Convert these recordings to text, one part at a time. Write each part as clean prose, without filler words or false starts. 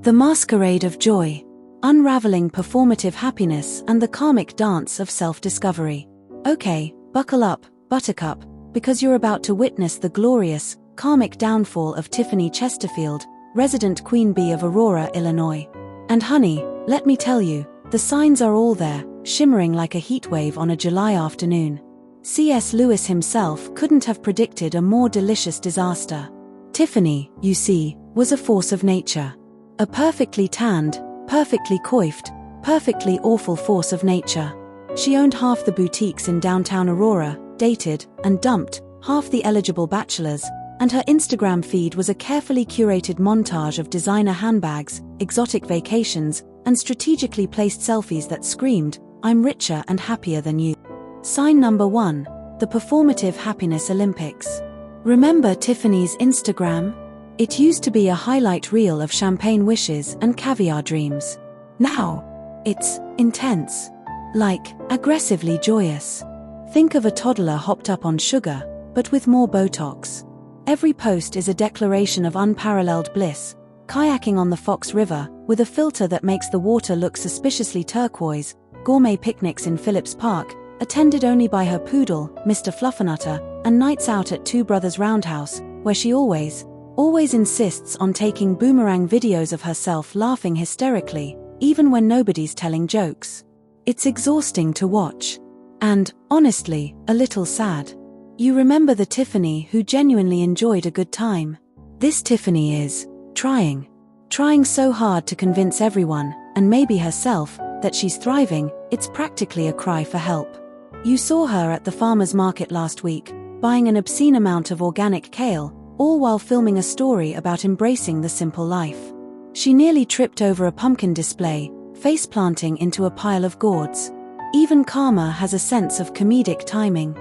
The Masquerade of Joy. Unraveling performative happiness and the karmic dance of self-discovery. Okay, buckle up, buttercup, because you're about to witness the glorious, karmic downfall of Tiffany Chesterfield, resident Queen Bee of Aurora, Illinois. And honey, let me tell you, the signs are all there, shimmering like a heatwave on a July afternoon. C.S. Lewis himself couldn't have predicted a more delicious disaster. Tiffany, you see, was a force of nature. A perfectly tanned, perfectly coiffed, perfectly awful force of nature. She owned half the boutiques in downtown Aurora, dated and dumped half the eligible bachelors, and her Instagram feed was a carefully curated montage of designer handbags, exotic vacations, and strategically placed selfies that screamed, "I'm richer and happier than you." Sign number 1, the Performative Happiness Olympics. Remember Tiffany's Instagram? It used to be a highlight reel of champagne wishes and caviar dreams. Now, it's intense. Like, aggressively joyous. Think of a toddler hopped up on sugar, but with more Botox. Every post is a declaration of unparalleled bliss, kayaking on the Fox River, with a filter that makes the water look suspiciously turquoise, gourmet picnics in Phillips Park, attended only by her poodle, Mr. Fluffernutter, and nights out at Two Brothers Roundhouse, where she always insists on taking boomerang videos of herself laughing hysterically, even when nobody's telling jokes. It's exhausting to watch. And, honestly, a little sad. You remember the Tiffany who genuinely enjoyed a good time. This Tiffany is trying so hard to convince everyone, and maybe herself, that she's thriving. It's practically a cry for help. You saw her at the farmer's market last week, buying an obscene amount of organic kale, all while filming a story about embracing the simple life. She nearly tripped over a pumpkin display, face-planting into a pile of gourds. Even karma has a sense of comedic timing.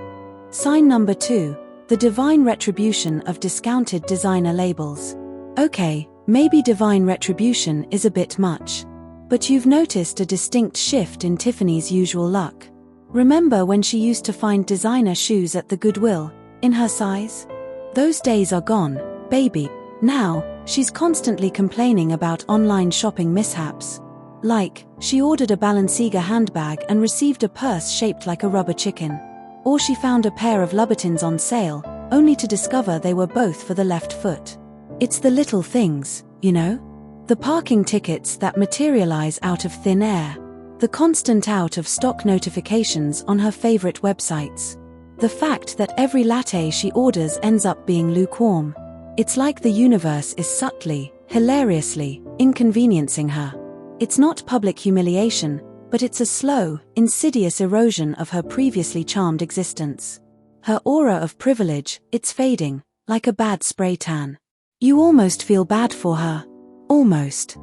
Sign number 2, the divine retribution of discounted designer labels. Okay, maybe divine retribution is a bit much. But you've noticed a distinct shift in Tiffany's usual luck. Remember when she used to find designer shoes at the Goodwill, in her size? Those days are gone, baby. Now, she's constantly complaining about online shopping mishaps. Like, she ordered a Balenciaga handbag and received a purse shaped like a rubber chicken. Or she found a pair of Louboutins on sale, only to discover they were both for the left foot. It's the little things, you know? The parking tickets that materialize out of thin air. The constant out-of-stock notifications on her favorite websites. The fact that every latte she orders ends up being lukewarm. It's like the universe is subtly, hilariously, inconveniencing her. It's not public humiliation, but it's a slow, insidious erosion of her previously charmed existence. Her aura of privilege, it's fading, like a bad spray tan. You almost feel bad for her. Almost.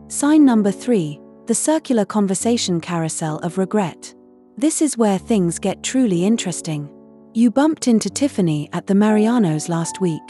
Sign number 3, the circular conversation carousel of regret. This is where things get truly interesting. You bumped into Tiffany at the Mariano's last week.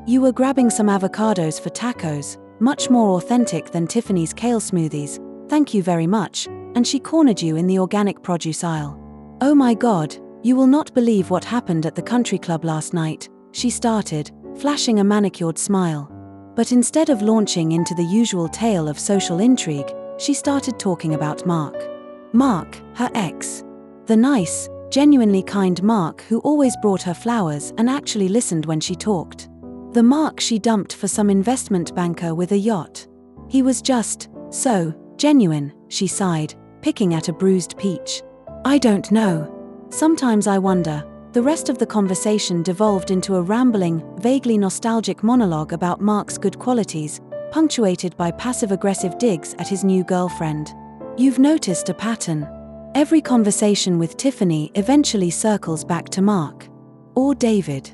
You were grabbing some avocados for tacos, much more authentic than Tiffany's kale smoothies, thank you very much, and she cornered you in the organic produce aisle. "Oh my God, you will not believe what happened at the country club last night," she started, flashing a manicured smile. But instead of launching into the usual tale of social intrigue, she started talking about Mark. Mark, her ex. The nice, genuinely kind Mark who always brought her flowers and actually listened when she talked. The Mark she dumped for some investment banker with a yacht. He was just so genuine, she sighed, picking at a bruised peach. I don't know. Sometimes I wonder. The rest of the conversation devolved into a rambling, vaguely nostalgic monologue about Mark's good qualities, punctuated by passive-aggressive digs at his new girlfriend. You've noticed a pattern. Every conversation with Tiffany eventually circles back to Mark. Or David.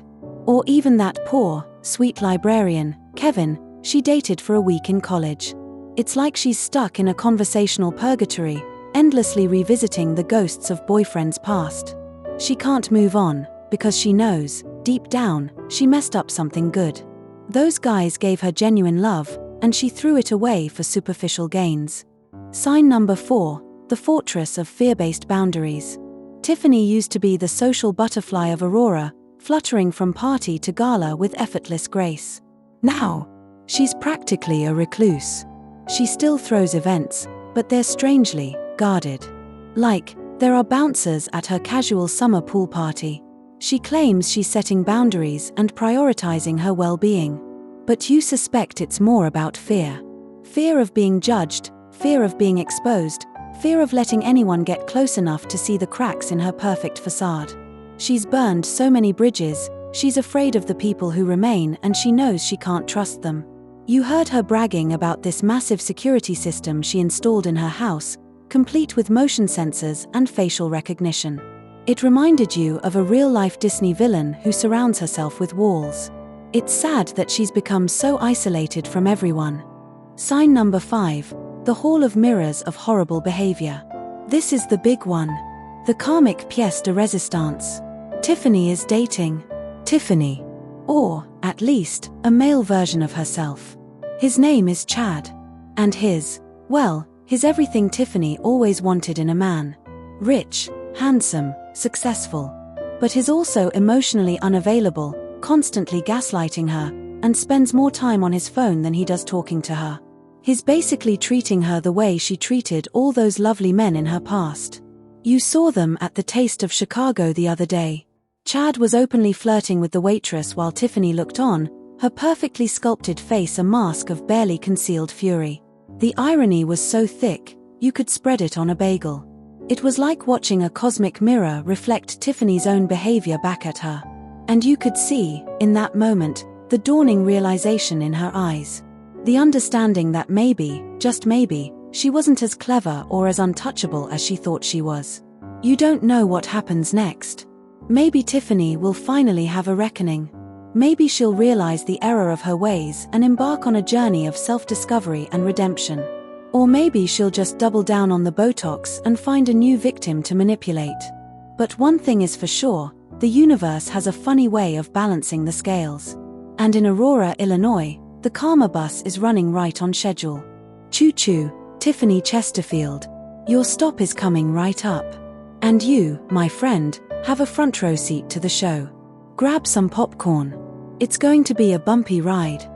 Or even that poor, sweet librarian, Kevin, she dated for a week in college. It's like she's stuck in a conversational purgatory, endlessly revisiting the ghosts of boyfriends past. She can't move on, because she knows, deep down, she messed up something good. Those guys gave her genuine love, and she threw it away for superficial gains. Sign number 4, the fortress of fear-based boundaries. Tiffany used to be the social butterfly of Aurora, fluttering from party to gala with effortless grace. Now, she's practically a recluse. She still throws events, but they're strangely guarded. Like, there are bouncers at her casual summer pool party. She claims she's setting boundaries and prioritizing her well-being. But you suspect it's more about fear. Fear of being judged, fear of being exposed, fear of letting anyone get close enough to see the cracks in her perfect facade. She's burned so many bridges, she's afraid of the people who remain, and she knows she can't trust them. You heard her bragging about this massive security system she installed in her house, complete with motion sensors and facial recognition. It reminded you of a real-life Disney villain who surrounds herself with walls. It's sad that she's become so isolated from everyone. Sign number 5, the Hall of Mirrors of Horrible Behavior. This is the big one. The karmic pièce de résistance. Tiffany is dating Tiffany. Or, at least, a male version of herself. His name is Chad. And his everything Tiffany always wanted in a man. Rich, handsome, successful. But he's also emotionally unavailable, constantly gaslighting her, and spends more time on his phone than he does talking to her. He's basically treating her the way she treated all those lovely men in her past. You saw them at the Taste of Chicago the other day. Chad was openly flirting with the waitress while Tiffany looked on, her perfectly sculpted face a mask of barely concealed fury. The irony was so thick, you could spread it on a bagel. It was like watching a cosmic mirror reflect Tiffany's own behavior back at her. And you could see, in that moment, the dawning realization in her eyes. The understanding that maybe, just maybe, she wasn't as clever or as untouchable as she thought she was. You don't know what happens next. Maybe Tiffany will finally have a reckoning. Maybe she'll realize the error of her ways and embark on a journey of self-discovery and redemption. Or maybe she'll just double down on the Botox and find a new victim to manipulate. But one thing is for sure, the universe has a funny way of balancing the scales. And in Aurora, Illinois, the Karma bus is running right on schedule. Choo-choo, Tiffany Chesterfield. Your stop is coming right up. And you, my friend, have a front row seat to the show. Grab some popcorn. It's going to be a bumpy ride.